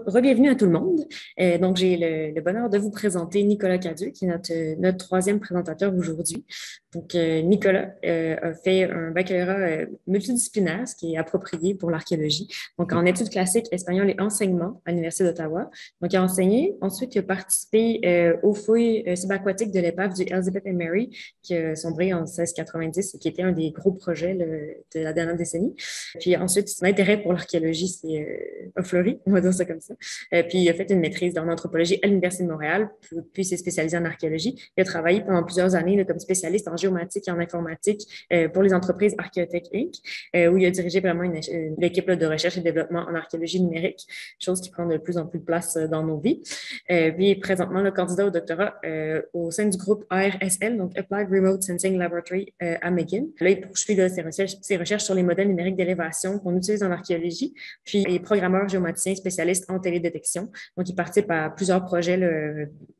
Re-bienvenue à tout le monde. Donc, j'ai le bonheur de vous présenter Nicolas Cadieux, qui est notre troisième présentateur aujourd'hui. Donc, Nicolas a fait un baccalauréat multidisciplinaire, ce qui est approprié pour l'archéologie. Donc, en études classiques, espagnol et enseignement à l'Université d'Ottawa. Donc, il a enseigné. Ensuite, il a participé aux fouilles subaquatiques de l'épave du Elizabeth and Mary, qui a sombré en 1690 et qui était un des gros projets de la dernière décennie. Puis ensuite, son intérêt pour l'archéologie a fleuri, on va dire ça comme ça. Puis il a fait une maîtrise en anthropologie à l'Université de Montréal, puis s'est spécialisé en archéologie. Il a travaillé pendant plusieurs années là, comme spécialiste en géomatique et en informatique pour les entreprises Archaeotech Inc., où il a dirigé vraiment l'équipe de recherche et développement en archéologie numérique, chose qui prend de plus en plus de place dans nos vies. Puis présentement, le candidat au doctorat au sein du groupe ARSL, donc Applied Remote Sensing Laboratory à McGill. Là, il poursuit là, ses recherches sur les modèles numériques d'élévation qu'on utilise en archéologie. Puis, il est programmeur géomaticien spécialiste en télédétection. Donc, il participe à plusieurs projets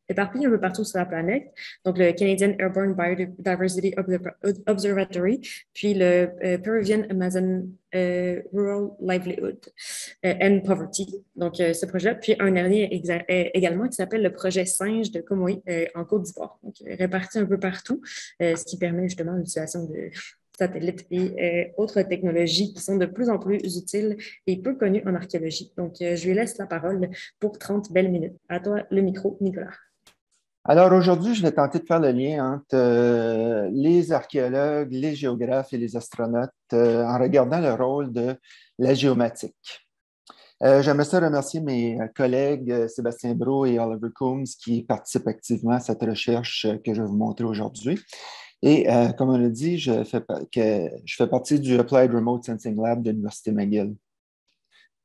éparpillés un peu partout sur la planète. Donc, le Canadian Airborne Biodiversity Observatory, puis le Peruvian Amazon Rural Livelihood and Poverty. Donc, ce projet-là. Puis, un dernier également qui s'appelle le projet Singe de Comoé en Côte d'Ivoire. Donc, réparti un peu partout, ce qui permet justement l'utilisation de satellites et autres technologies qui sont de plus en plus utiles et peu connues en archéologie. Donc, je lui laisse la parole pour 30 belles minutes. À toi, le micro, Nicolas. Alors aujourd'hui, je vais tenter de faire le lien entre les archéologues, les géographes et les astronautes en regardant le rôle de la géomatique. J'aimerais ça remercier mes collègues Sébastien Brault et Oliver Coombs qui participent activement à cette recherche que je vais vous montrer aujourd'hui. Et comme on l'a dit, je fais partie du Applied Remote Sensing Lab de l'Université McGill.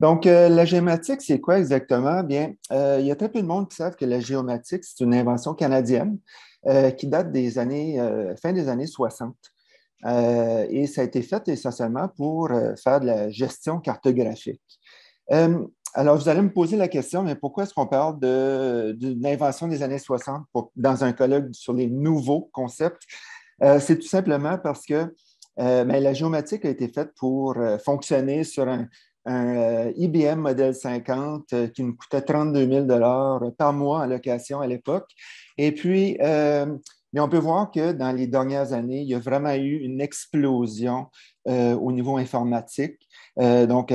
Donc, la géomatique, c'est quoi exactement? Bien, il y a très peu de monde qui savent que la géomatique, c'est une invention canadienne qui date des années, fin des années 60. Et ça a été fait essentiellement pour faire de la gestion cartographique. Alors, vous allez me poser la question, mais pourquoi est-ce qu'on parle d'une invention des années 60 dans un colloque sur les nouveaux concepts? C'est tout simplement parce que la géomatique a été faite pour fonctionner sur un IBM modèle 50 qui nous coûtait 32 000 par mois en location à l'époque. Et puis, mais on peut voir que dans les dernières années, il y a vraiment eu une explosion au niveau informatique. Donc,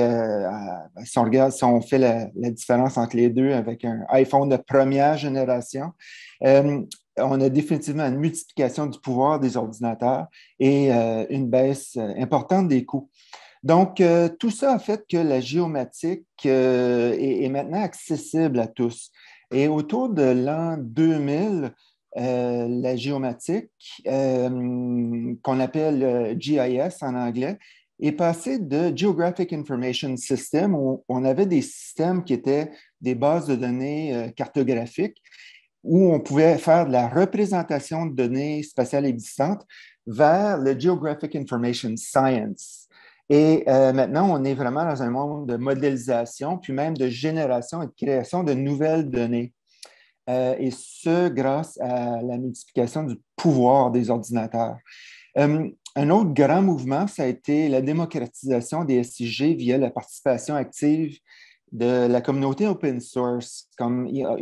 si on regarde, si on fait la différence entre les deux avec un iPhone de première génération, on a définitivement une multiplication du pouvoir des ordinateurs et une baisse importante des coûts. Donc, tout ça a fait que la géomatique est maintenant accessible à tous. Et autour de l'an 2000, la géomatique, qu'on appelle GIS en anglais, est passée de Geographic Information System, où on avait des systèmes qui étaient des bases de données cartographiques, où on pouvait faire de la représentation de données spatiales existantes, vers le Geographic Information Science. Et maintenant, on est vraiment dans un monde de modélisation, puis même de génération et de création de nouvelles données. Et ce, grâce à la multiplication du pouvoir des ordinateurs. Un autre grand mouvement, ça a été la démocratisation des SIG via la participation active de la communauté open source.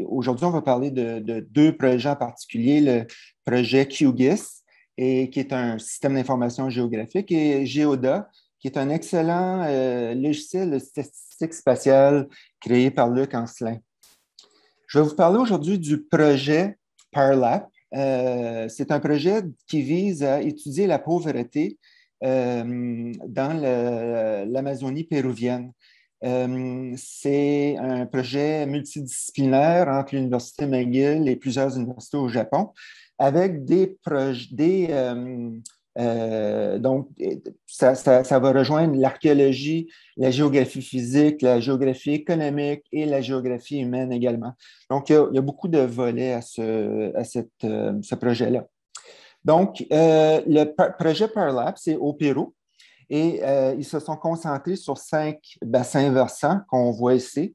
Aujourd'hui, on va parler de deux projets en particulier, le projet QGIS, qui est un système d'information géographique, et GEODA, qui est un excellent logiciel de statistique spatiale créé par Luc Ancelin. Je vais vous parler aujourd'hui du projet PARLAP. C'est un projet qui vise à étudier la pauvreté dans l'Amazonie péruvienne. C'est un projet multidisciplinaire entre l'Université McGill et plusieurs universités au Japon, avec donc, ça va rejoindre l'archéologie, la géographie physique, la géographie économique et la géographie humaine également. Donc, il y a beaucoup de volets à ce projet-là. Donc, le projet PARLAP, c'est au Pérou et ils se sont concentrés sur 5 bassins versants qu'on voit ici.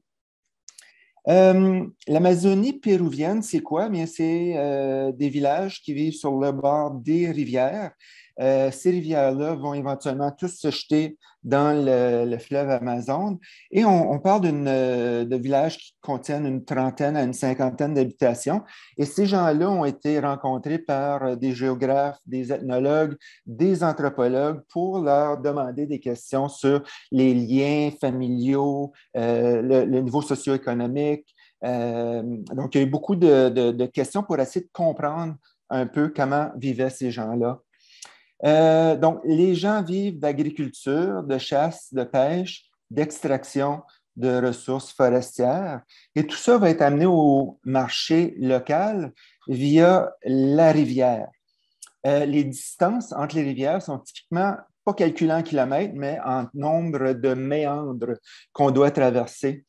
L'Amazonie péruvienne, c'est quoi? Bien, c'est des villages qui vivent sur le bord des rivières ces rivières-là vont éventuellement tous se jeter dans le fleuve Amazon. Et on parle de villages qui contiennent une trentaine à une cinquantaine d'habitations. Et ces gens-là ont été rencontrés par des géographes, des ethnologues, des anthropologues pour leur demander des questions sur les liens familiaux, le niveau socio-économique. Donc, il y a eu beaucoup de questions pour essayer de comprendre un peu comment vivaient ces gens-là. Donc, les gens vivent d'agriculture, de chasse, de pêche, d'extraction de ressources forestières. Et tout ça va être amené au marché local via la rivière. Les distances entre les rivières sont typiquement pas calculées en kilomètres, mais en nombre de méandres qu'on doit traverser.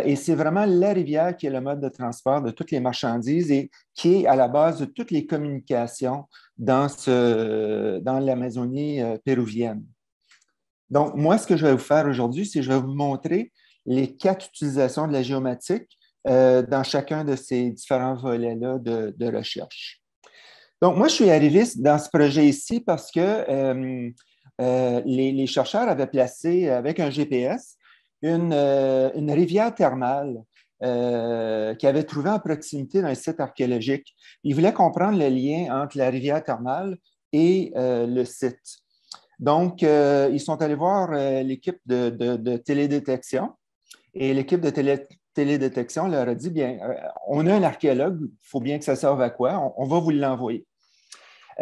Et c'est vraiment la rivière qui est le mode de transport de toutes les marchandises et qui est à la base de toutes les communications dans l'Amazonie péruvienne. Donc, moi, ce que je vais vous faire aujourd'hui, c'est que je vais vous montrer les 4 utilisations de la géomatique dans chacun de ces différents volets-là de recherche. Donc, moi, je suis arrivé dans ce projet ici parce que les chercheurs avaient placé avec un GPS une rivière thermale qu'ils avaient trouvée en proximité d'un site archéologique. Ils voulaient comprendre le lien entre la rivière thermale et le site. Donc, ils sont allés voir l'équipe de télédétection et l'équipe de télédétection leur a dit, bien, on a un archéologue, il faut bien que ça serve à quoi, on va vous l'envoyer.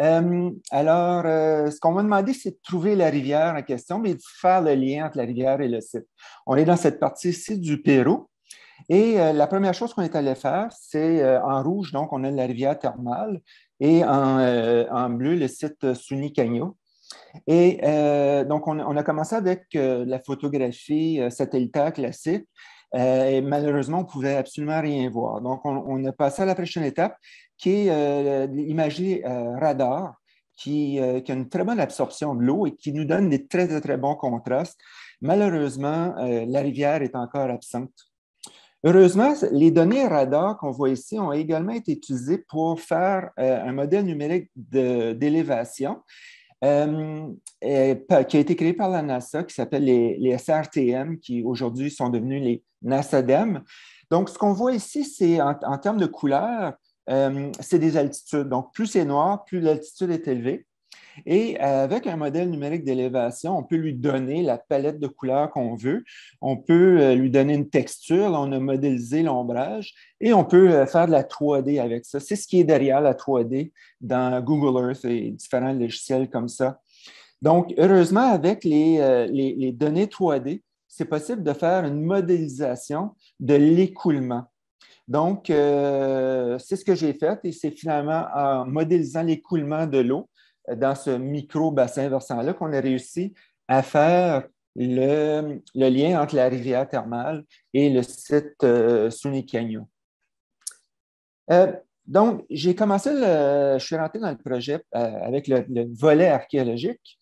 Alors, ce qu'on m'a demandé, c'est de trouver la rivière en question, mais de faire le lien entre la rivière et le site. On est dans cette partie-ci du Pérou. Et la première chose qu'on est allé faire, c'est en rouge, donc on a la rivière thermale, et en bleu, le site Sunicaño. Et donc, on a commencé avec la photographie satellitaire classique. Et malheureusement, on ne pouvait absolument rien voir. Donc, on a passé à la prochaine étape, qui est l'imagerie radar, qui a une très bonne absorption de l'eau et qui nous donne des très, très, très bons contrastes. Malheureusement, la rivière est encore absente. Heureusement, les données radar qu'on voit ici ont également été utilisées pour faire un modèle numérique d'élévation qui a été créé par la NASA, qui s'appelle les SRTM, qui aujourd'hui sont devenus les NASADEM. Donc, ce qu'on voit ici, c'est en termes de couleurs, c'est des altitudes. Donc, plus c'est noir, plus l'altitude est élevée. Et avec un modèle numérique d'élévation, on peut lui donner la palette de couleurs qu'on veut. On peut lui donner une texture. Là, on a modélisé l'ombrage et on peut faire de la 3D avec ça. C'est ce qui est derrière la 3D dans Google Earth et différents logiciels comme ça. Donc, heureusement, avec les données 3D, c'est possible de faire une modélisation de l'écoulement. Donc, c'est ce que j'ai fait et c'est finalement en modélisant l'écoulement de l'eau dans ce micro-bassin versant-là qu'on a réussi à faire le lien entre la rivière thermale et le site Sunicaño. Donc, je suis rentré dans le projet avec le volet archéologique,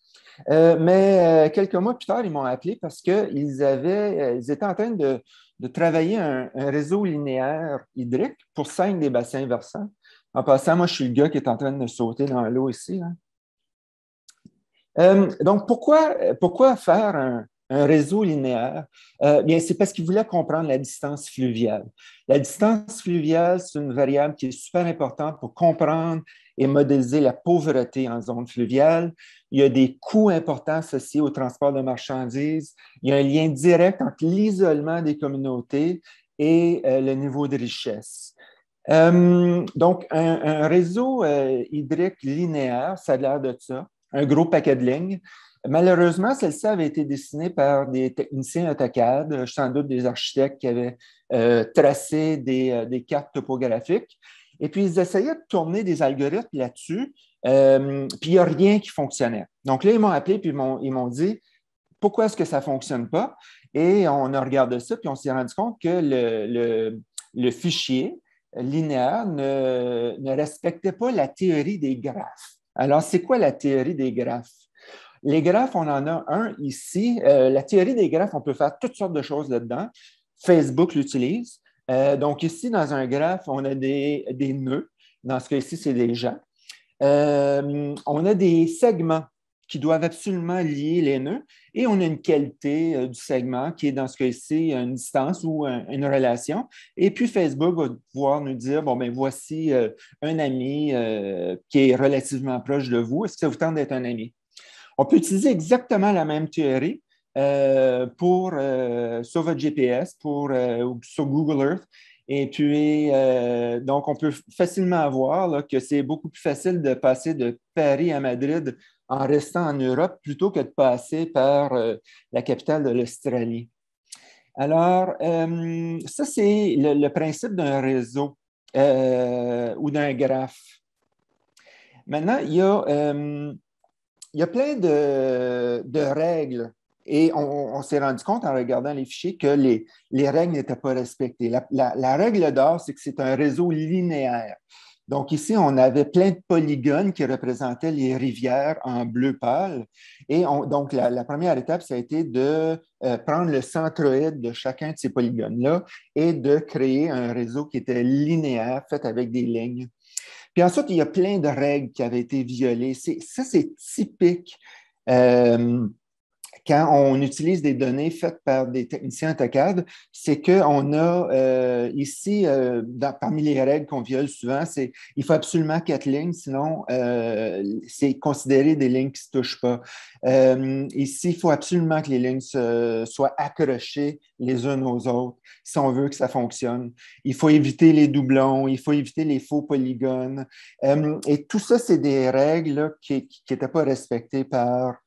mais quelques mois plus tard, ils m'ont appelé parce qu'ils étaient en train de travailler un réseau linéaire hydrique pour 5 des bassins versants. En passant, moi, je suis le gars qui est en train de sauter dans l'eau ici. Hein. Donc, pourquoi faire un réseau linéaire? Bien, c'est parce qu'ils voulaient comprendre la distance fluviale. La distance fluviale, c'est une variable qui est super importante pour comprendre et modéliser la pauvreté en zone fluviale. Il y a des coûts importants associés au transport de marchandises. Il y a un lien direct entre l'isolement des communautés et le niveau de richesse. Donc, un réseau hydrique linéaire, ça a l'air de ça. Un gros paquet de lignes. Malheureusement, celle-ci avait été dessinée par des techniciens AutoCAD, sans doute des architectes qui avaient tracé des cartes topographiques. Et puis, ils essayaient de tourner des algorithmes là-dessus, puis il n'y a rien qui fonctionnait. Donc là, ils m'ont appelé, puis ils m'ont dit, pourquoi est-ce que ça ne fonctionne pas? Et on a regardé ça, puis on s'est rendu compte que le fichier linéaire ne respectait pas la théorie des graphes. Alors, c'est quoi la théorie des graphes? Les graphes, on en a un ici. La théorie des graphes, on peut faire toutes sortes de choses là-dedans. Facebook l'utilise. Donc, ici, dans un graphe, on a des nœuds. Dans ce cas-ci, c'est des gens. On a des segments qui doivent absolument lier les nœuds et on a une qualité du segment qui est dans ce cas-ci une distance ou une relation. Et puis Facebook va pouvoir nous dire, bon, ben voici un ami qui est relativement proche de vous. Est-ce que ça vous tente d'être un ami? On peut utiliser exactement la même théorie sur votre GPS, ou sur Google Earth. Et puis, donc, on peut facilement voir là, que c'est beaucoup plus facile de passer de Paris à Madrid en restant en Europe plutôt que de passer par la capitale de l'Australie. Alors, ça, c'est le principe d'un réseau ou d'un graphe. Maintenant, il y a plein de règles et on s'est rendu compte en regardant les fichiers que les règles n'étaient pas respectées. La règle d'or, c'est que c'est un réseau linéaire. Donc ici, on avait plein de polygones qui représentaient les rivières en bleu pâle. Et donc la première étape, ça a été de prendre le centroïde de chacun de ces polygones-là et de créer un réseau qui était linéaire, fait avec des lignes. Puis ensuite, il y a plein de règles qui avaient été violées. Ça, c'est typique quand on utilise des données faites par des techniciens AutoCAD, c'est qu'on a ici, parmi les règles qu'on viole souvent, c'est il faut absolument 4 lignes, sinon c'est considéré des lignes qui ne se touchent pas. Ici, il faut absolument que les lignes soient accrochées les unes aux autres si on veut que ça fonctionne. Il faut éviter les doublons, il faut éviter les faux polygones. Et tout ça, c'est des règles là, qui n'étaient pas respectées par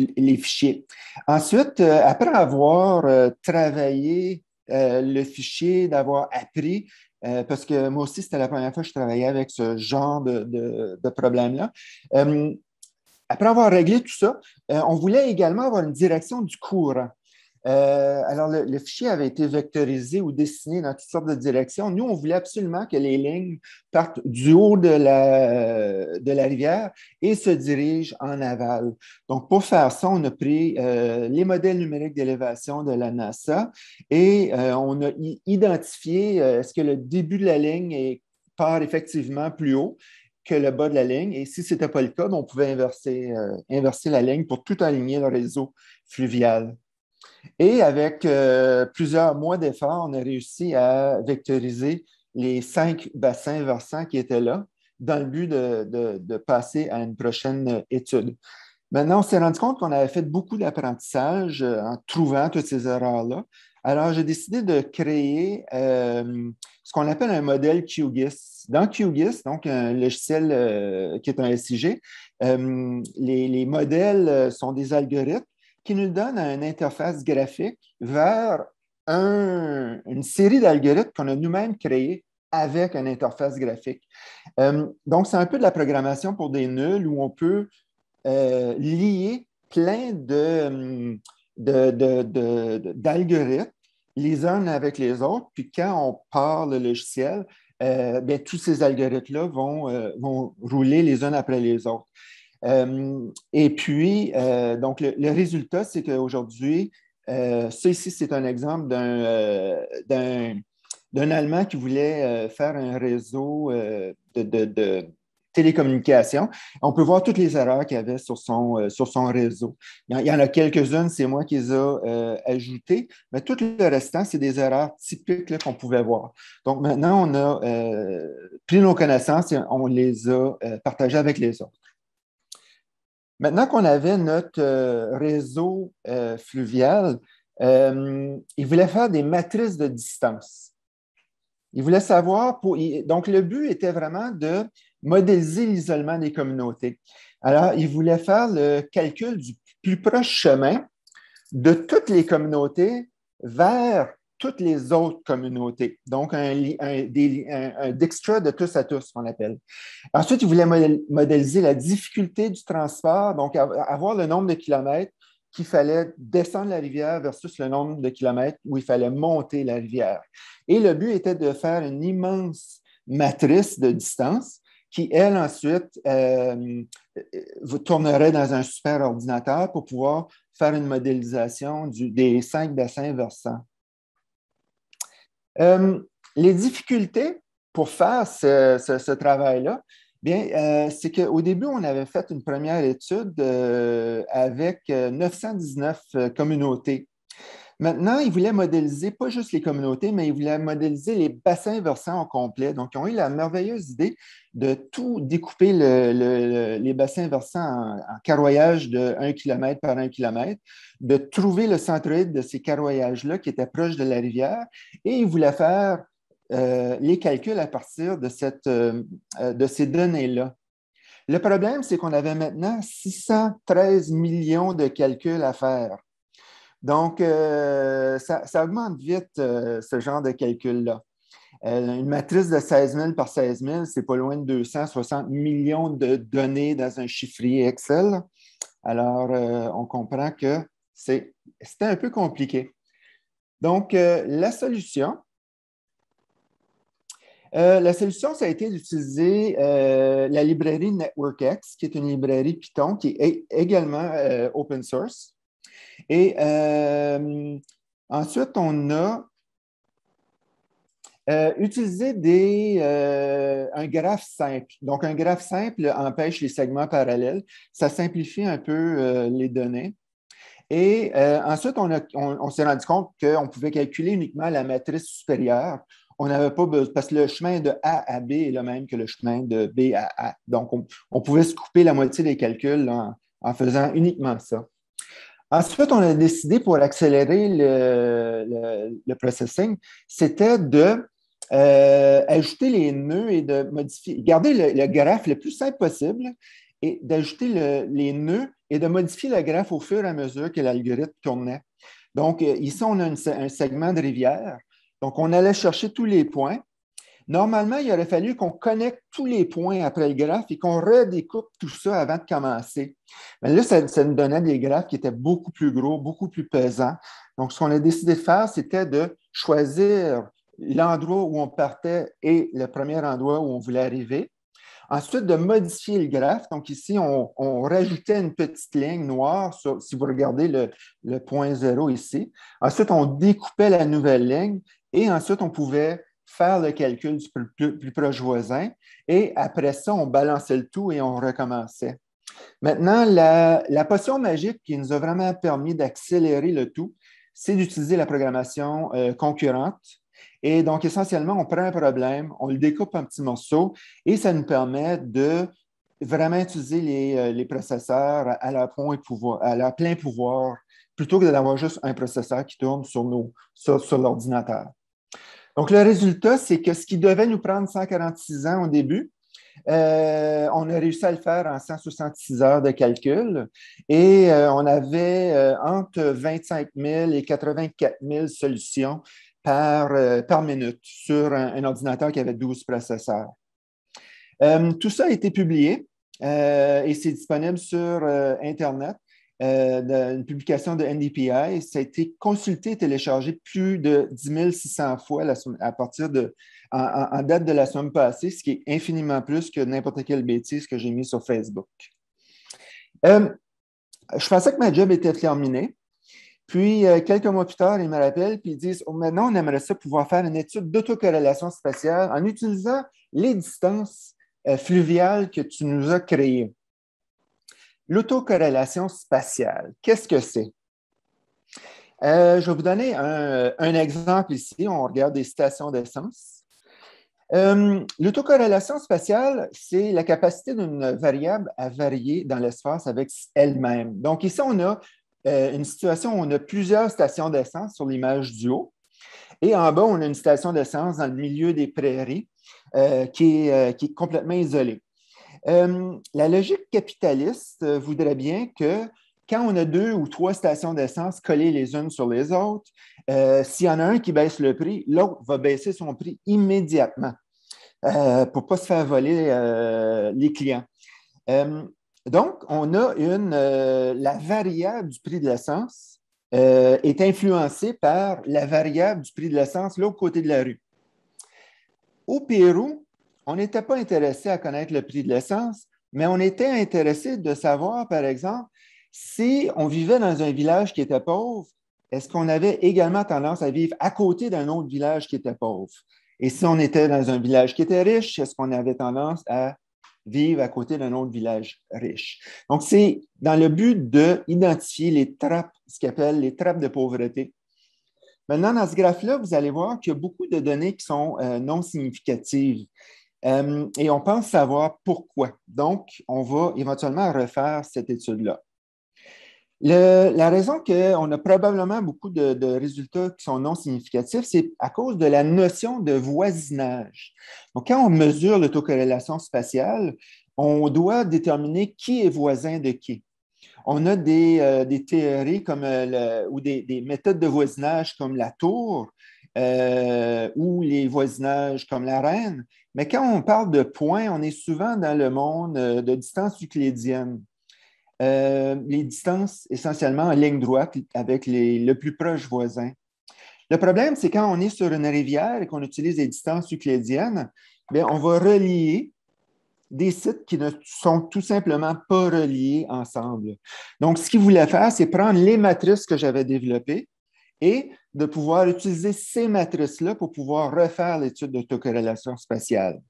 les fichiers. Ensuite, après avoir travaillé le fichier, d'avoir appris, parce que moi aussi, c'était la première fois que je travaillais avec ce genre de problème-là. Après avoir réglé tout ça, on voulait également avoir une direction du courant. Alors, le fichier avait été vectorisé ou dessiné dans toutes sortes de directions. Nous, on voulait absolument que les lignes partent du haut de la rivière et se dirigent en aval. Donc, pour faire ça, on a pris les modèles numériques d'élévation de la NASA et on a identifié est-ce que le début de la ligne part effectivement plus haut que le bas de la ligne. Et si ce n'était pas le cas, on pouvait inverser la ligne pour tout aligner le réseau fluvial. Et avec plusieurs mois d'efforts, on a réussi à vectoriser les 5 bassins versants qui étaient là dans le but de passer à une prochaine étude. Maintenant, on s'est rendu compte qu'on avait fait beaucoup d'apprentissage en trouvant toutes ces erreurs-là. Alors, j'ai décidé de créer ce qu'on appelle un modèle QGIS. Dans QGIS, donc un logiciel qui est un SIG, les modèles sont des algorithmes qui nous donnent une interface graphique vers une série d'algorithmes qu'on a nous-mêmes créés avec une interface graphique. Donc, c'est un peu de la programmation pour des nuls où on peut lier plein d'algorithmes les uns avec les autres. Puis quand on part le logiciel, bien, tous ces algorithmes-là vont rouler les uns après les autres. Et puis, donc, le résultat, c'est qu'aujourd'hui, ça ici, c'est un exemple d'un Allemand qui voulait faire un réseau de télécommunications. On peut voir toutes les erreurs qu'il y avait sur son réseau. Il y en a quelques-unes, c'est moi qui les ai ajoutées, mais tout le restant, c'est des erreurs typiques qu'on pouvait voir. Donc maintenant, on a pris nos connaissances et on les a partagées avec les autres. Maintenant qu'on avait notre réseau fluvial, il voulait faire des matrices de distance. Il voulait savoir, donc le but était vraiment de modéliser l'isolement des communautés. Alors, il voulait faire le calcul du plus proche chemin de toutes les communautés vers toutes les autres communautés. Donc, un Dijkstra de tous à tous, qu'on appelle. Ensuite, il voulait modéliser la difficulté du transport, donc avoir le nombre de kilomètres qu'il fallait descendre la rivière versus le nombre de kilomètres où il fallait monter la rivière. Et le but était de faire une immense matrice de distance qui, elle, ensuite, vous tournerait dans un super ordinateur pour pouvoir faire une modélisation des 5 bassins versants. Les difficultés, pour faire ce travail-là, bien, c'est qu'au début, on avait fait une première étude avec 919 communautés. Maintenant, ils voulaient modéliser pas juste les communautés, mais ils voulaient modéliser les bassins versants au complet. Donc, ils ont eu la merveilleuse idée de tout découper les bassins versants en carroyage de 1 km par 1 km, de trouver le centroïde de ces carroyages-là qui étaient proches de la rivière, et ils voulaient faire les calculs à partir de ces données-là. Le problème, c'est qu'on avait maintenant 613 millions de calculs à faire. Donc, ça augmente vite, ce genre de calcul-là. Une matrice de 16 000 par 16 000, c'est pas loin de 260 millions de données dans un chiffrier Excel. Alors, on comprend que c'était un peu compliqué. Donc, la solution, ça a été d'utiliser la librairie NetworkX, qui est une librairie Python qui est également open source. Et ensuite, on a utilisé un graphe simple. Donc, un graphe simple empêche les segments parallèles. Ça simplifie un peu les données. Et ensuite, on s'est rendu compte qu'on pouvait calculer uniquement la matrice supérieure. On n'avait pas besoin, parce que le chemin de A à B est le même que le chemin de B à A. Donc, on pouvait se couper la moitié des calculs en faisant uniquement ça. Ensuite, on a décidé pour accélérer le processing, c'était de ajouter les nœuds et de modifier, garder le graphe le plus simple possible et d'ajouter les nœuds et de modifier le graphe au fur et à mesure que l'algorithme tournait. Donc, ici, on a un segment de rivière. Donc, on allait chercher tous les points. Normalement, il aurait fallu qu'on connecte tous les points après le graphe et qu'on redécoupe tout ça avant de commencer. Mais là, ça nous donnait des graphes qui étaient beaucoup plus gros, beaucoup plus pesants. Donc, ce qu'on a décidé de faire, c'était de choisir l'endroit où on partait et le premier endroit où on voulait arriver. Ensuite, de modifier le graphe. Donc, ici, on rajoutait une petite ligne noire, si vous regardez le point 0 ici. Ensuite, on découpait la nouvelle ligne et ensuite, on pouvait faire le calcul du plus proche voisin. Et après ça, on balançait le tout et on recommençait. Maintenant, la potion magique qui nous a vraiment permis d'accélérer le tout, c'est d'utiliser la programmation concurrente. Et donc, essentiellement, on prend un problème, on le découpe en petits morceaux et ça nous permet de vraiment utiliser les processeurs à leur plein pouvoir, plutôt que d'avoir juste un processeur qui tourne sur l'ordinateur. Donc, le résultat, c'est que ce qui devait nous prendre 146 ans au début, on a réussi à le faire en 166 heures de calcul et on avait entre 25 000 et 84 000 solutions par minute sur un ordinateur qui avait 12 processeurs. Tout ça a été publié et c'est disponible sur Internet. Une publication de NDPI. Ça a été consulté et téléchargé plus de 10 600 fois en date de la semaine passée, ce qui est infiniment plus que n'importe quelle bêtise que j'ai mis sur Facebook. Je pensais que ma job était terminée. Puis, quelques mois plus tard, ils me rappellent et ils disent maintenant, on aimerait ça pouvoir faire une étude d'autocorrélation spatiale en utilisant les distances fluviales que tu nous as créées. L'autocorrélation spatiale, qu'est-ce que c'est? Je vais vous donner un exemple ici. On regarde des stations d'essence. L'autocorrélation spatiale, c'est la capacité d'une variable à varier dans l'espace avec elle-même. Donc, ici, on a une situation où on a plusieurs stations d'essence sur l'image du haut. Et en bas, on a une station d'essence dans le milieu des prairies qui est complètement isolée. La logique capitaliste voudrait bien que quand on a 2 ou 3 stations d'essence collées les unes sur les autres, s'il y en a un qui baisse le prix, l'autre va baisser son prix immédiatement pour ne pas se faire voler les clients. Donc, on a la variable du prix de l'essence est influencée par la variable du prix de l'essence l'autre côté de la rue. Au Pérou, on n'était pas intéressé à connaître le prix de l'essence, mais on était intéressé de savoir, par exemple, si on vivait dans un village qui était pauvre, est-ce qu'on avait également tendance à vivre à côté d'un autre village qui était pauvre? Et si on était dans un village qui était riche, est-ce qu'on avait tendance à vivre à côté d'un autre village riche? Donc, c'est dans le but d'identifier les trappes, ce qu'on appelle les trappes de pauvreté. Maintenant, dans ce graphe-là, vous allez voir qu'il y a beaucoup de données qui sont non significatives. Et on pense savoir pourquoi. Donc, on va éventuellement refaire cette étude-là. La raison qu'on a probablement beaucoup de résultats qui sont non significatifs, c'est à cause de la notion de voisinage. Donc, quand on mesure l'autocorrélation spatiale, on doit déterminer qui est voisin de qui. On a des théories comme ou des méthodes de voisinage comme la tour ou les voisinages comme la reine. Mais quand on parle de points, on est souvent dans le monde de distance euclidienne. Les distances essentiellement en ligne droite avec le plus proche voisin. Le problème, c'est quand on est sur une rivière et qu'on utilise des distances euclidiennes, bien, on va relier des sites qui ne sont tout simplement pas reliés ensemble. Donc, ce qu'il voulait faire, c'est prendre les matrices que j'avais développées et de pouvoir utiliser ces matrices-là pour pouvoir refaire l'étude d'autocorrélation spatiale.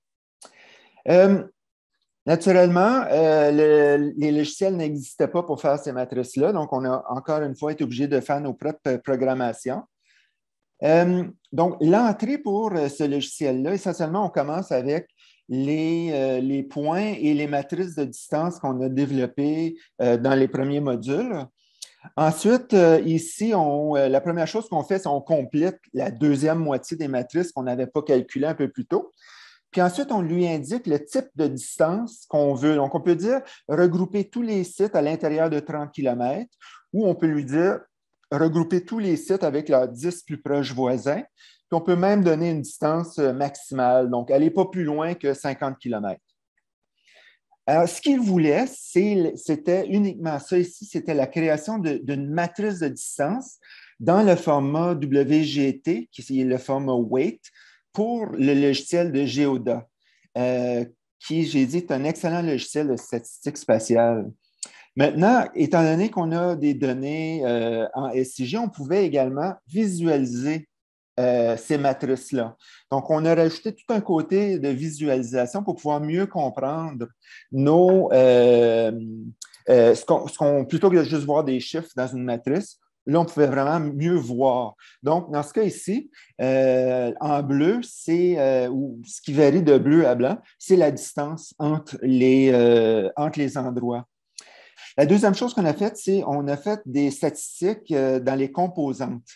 Naturellement, les logiciels n'existaient pas pour faire ces matrices-là, donc on a encore une fois été obligé de faire nos propres programmations. Donc, l'entrée pour ce logiciel-là, essentiellement, on commence avec les points et les matrices de distance qu'on a développées dans les premiers modules. Ensuite, ici, la première chose qu'on fait, c'est qu'on complète la deuxième moitié des matrices qu'on n'avait pas calculées un peu plus tôt. Puis ensuite, on lui indique le type de distance qu'on veut. Donc, on peut dire regrouper tous les sites à l'intérieur de 30 km ou on peut lui dire regrouper tous les sites avec leurs 10 plus proches voisins. Puis on peut même donner une distance maximale, donc aller pas plus loin que 50 km. Alors, ce qu'il voulait, c'était uniquement ça ici, c'était la création d'une matrice de distance dans le format WGT, qui est le format WEIGHT, pour le logiciel de Geoda, qui, j'ai dit, est un excellent logiciel de statistique spatiale. Maintenant, étant donné qu'on a des données en SIG, on pouvait également visualiser ces matrices-là. Donc, on a rajouté tout un côté de visualisation pour pouvoir mieux comprendre plutôt que de juste voir des chiffres dans une matrice, là, on pouvait vraiment mieux voir. Donc, dans ce cas ici, en bleu, ou ce qui varie de bleu à blanc, c'est la distance entre les endroits. La deuxième chose qu'on a faite, c'est qu'on a fait des statistiques dans les composantes.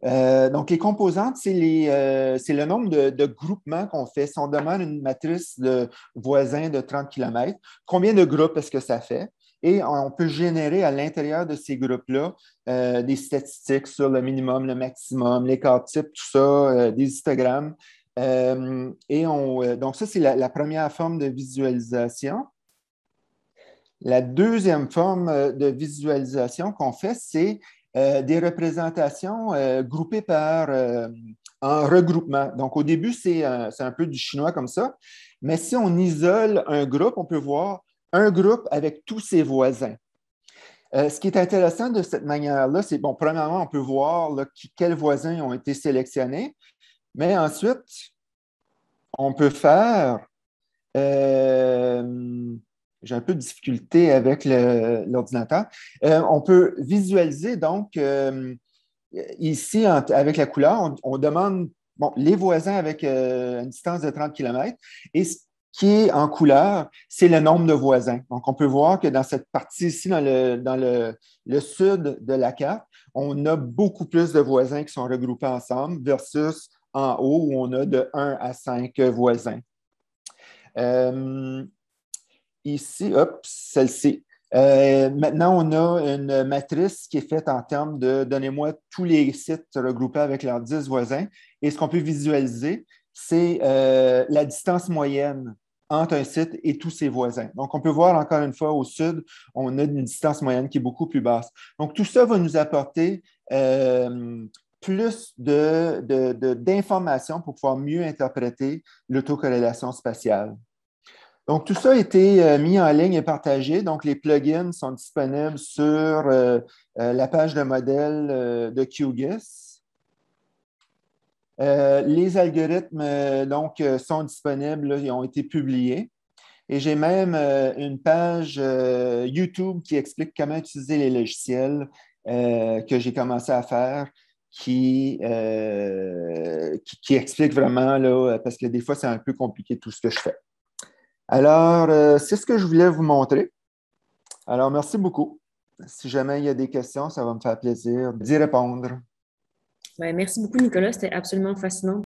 Donc, les composantes, c'est le nombre de groupements qu'on fait. Si on demande une matrice de voisins de 30 km, combien de groupes est-ce que ça fait? Et on peut générer à l'intérieur de ces groupes-là des statistiques sur le minimum, le maximum, l'écart type, tout ça, des histogrammes. Donc, ça, c'est la première forme de visualisation. La deuxième forme de visualisation qu'on fait, c'est des représentations groupées en regroupement. Donc, au début, c'est un peu du chinois comme ça, mais si on isole un groupe, on peut voir un groupe avec tous ses voisins. Ce qui est intéressant de cette manière-là, c'est, bon, premièrement, on peut voir là, quels voisins ont été sélectionnés, mais ensuite, on peut faire j'ai un peu de difficulté avec l'ordinateur. On peut visualiser donc ici avec la couleur, on demande les voisins avec une distance de 30 km et ce qui est en couleur, c'est le nombre de voisins. Donc, on peut voir que dans cette partie ici, dans le sud de la carte, on a beaucoup plus de voisins qui sont regroupés ensemble versus en haut où on a de 1 à 5 voisins. Ici, hop, celle-ci. Maintenant, on a une matrice qui est faite en termes de donnez-moi tous les sites regroupés avec leurs 10 voisins. Et ce qu'on peut visualiser, c'est la distance moyenne entre un site et tous ses voisins. Donc, on peut voir encore une fois au sud, on a une distance moyenne qui est beaucoup plus basse. Donc, tout ça va nous apporter plus d'informations pour pouvoir mieux interpréter l'autocorrélation spatiale. Donc, tout ça a été mis en ligne et partagé. Donc, les plugins sont disponibles sur la page de modèle de QGIS. Les algorithmes sont disponibles, là, ils ont été publiés. Et j'ai même une page YouTube qui explique comment utiliser les logiciels que j'ai commencé à faire, qui explique vraiment, là, parce que des fois, c'est un peu compliqué tout ce que je fais. Alors, c'est ce que je voulais vous montrer. Alors, merci beaucoup. Si jamais il y a des questions, ça va me faire plaisir d'y répondre. Ben, merci beaucoup, Nicolas. C'était absolument fascinant.